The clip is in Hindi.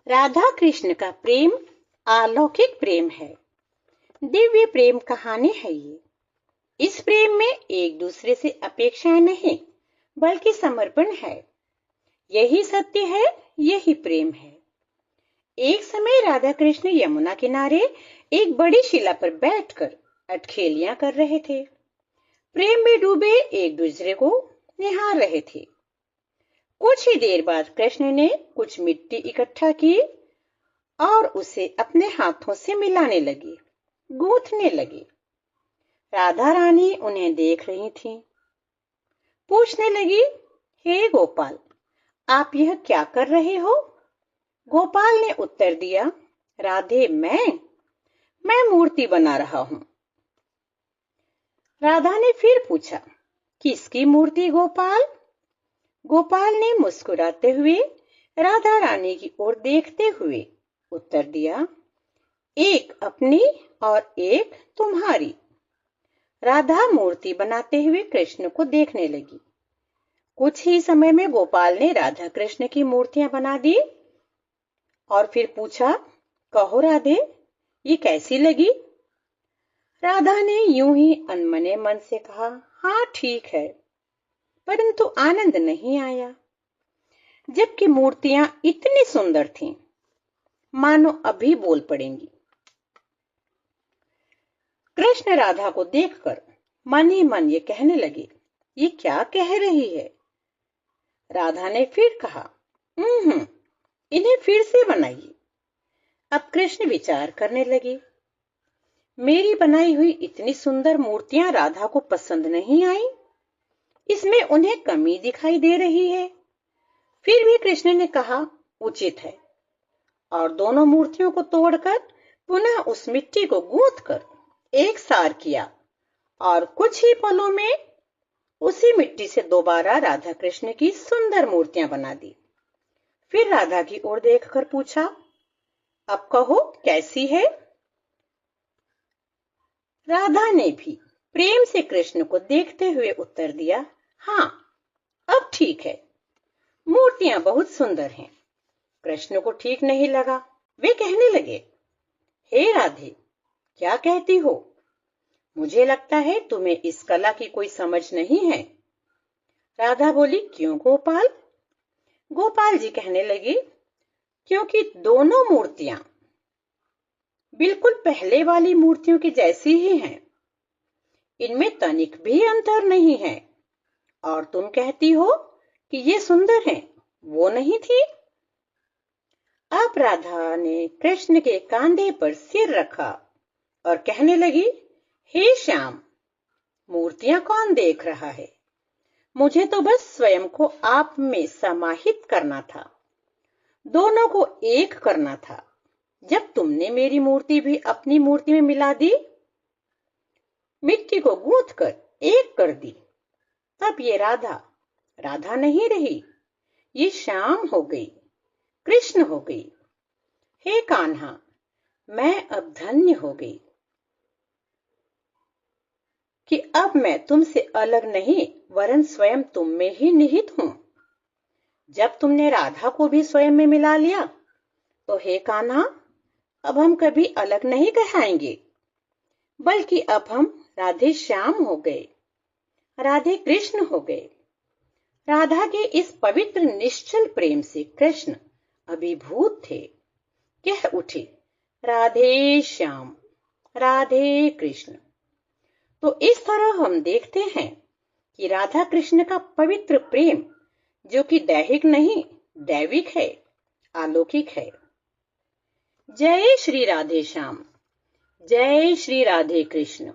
राधा कृष्ण का प्रेम अलौकिक प्रेम है। दिव्य प्रेम कहानी है ये। इस प्रेम में एक दूसरे से अपेक्षाएं नहीं बल्कि समर्पण है। यही सत्य है, यही प्रेम है। एक समय राधा कृष्ण यमुना किनारे एक बड़ी शिला पर बैठकर अटखेलियां कर रहे थे। प्रेम में डूबे एक दूसरे को निहार रहे थे। कुछ ही देर बाद कृष्ण ने कुछ मिट्टी इकट्ठा की और उसे अपने हाथों से मिलाने लगी, गूंथने लगी। राधा रानी उन्हें देख रही थी। पूछने लगी, हे गोपाल, आप यह क्या कर रहे हो? गोपाल ने उत्तर दिया, राधे, मैं मूर्ति बना रहा हूं। राधा ने फिर पूछा, किसकी मूर्ति गोपाल? गोपाल ने मुस्कुराते हुए राधा रानी की ओर देखते हुए उत्तर दिया, एक अपनी और एक तुम्हारी। राधा मूर्ति बनाते हुए कृष्ण को देखने लगी। कुछ ही समय में गोपाल ने राधा कृष्ण की मूर्तियां बना दी और फिर पूछा, कहो राधे, ये कैसी लगी? राधा ने यूं ही अनमने मन से कहा, हाँ ठीक है, परंतु आनंद नहीं आया। जबकि मूर्तियां इतनी सुंदर थीं, मानो अभी बोल पड़ेंगी। कृष्ण राधा को देखकर मन ही मन ये कहने लगे, ये क्या कह रही है? राधा ने फिर कहा, इन्हें फिर से बनाइए। अब कृष्ण विचार करने लगे, मेरी बनाई हुई इतनी सुंदर मूर्तियां राधा को पसंद नहीं आई, इसमें उन्हें कमी दिखाई दे रही है। फिर भी कृष्ण ने कहा, उचित है, और दोनों मूर्तियों को तोड़कर पुनः उस मिट्टी को गूंथकर एक सार किया और कुछ ही पलों में उसी मिट्टी से दोबारा राधा कृष्ण की सुंदर मूर्तियां बना दी। फिर राधा की ओर देखकर पूछा, अब कहो कैसी है? राधा ने भी प्रेम से कृष्ण को देखते हुए उत्तर दिया, हाँ, अब ठीक है, मूर्तियां बहुत सुंदर हैं। कृष्ण को ठीक नहीं लगा। वे कहने लगे, हे राधे, क्या कहती हो? मुझे लगता है तुम्हें इस कला की कोई समझ नहीं है। राधा बोली, क्यों गोपाल? गोपाल जी कहने लगे, क्योंकि दोनों मूर्तियां बिल्कुल पहले वाली मूर्तियों की जैसी ही हैं। इनमें तनिक भी अंतर नहीं है। और तुम कहती हो कि ये सुंदर हैं, वो नहीं थी? अब राधा ने कृष्ण के कंधे पर सिर रखा और कहने लगी, हे श्याम, मूर्तियां कौन देख रहा है? मुझे तो बस स्वयं को आप में समाहित करना था, दोनों को एक करना था। जब तुमने मेरी मूर्ति भी अपनी मूर्ति में मिला दी, मिट्टी को गूंथ कर एक कर दी, तब ये राधा राधा नहीं रही, ये श्याम हो गई, कृष्ण हो गई। हे कान्हा, मैं अब धन्य हो गई कि अब मैं तुमसे अलग नहीं वरन स्वयं तुम में ही निहित हूं। जब तुमने राधा को भी स्वयं में मिला लिया, तो हे कान्हा, अब हम कभी अलग नहीं कहाएंगे, बल्कि अब हम राधे श्याम हो गए, राधे कृष्ण हो गए। राधा के इस पवित्र निश्चल प्रेम से कृष्ण अभिभूत थे। कह उठे, राधे श्याम, राधे कृष्ण। तो इस तरह हम देखते हैं कि राधा कृष्ण का पवित्र प्रेम, जो कि दैहिक नहीं दैविक है, अलौकिक है। जय श्री राधे श्याम, जय श्री राधे कृष्ण।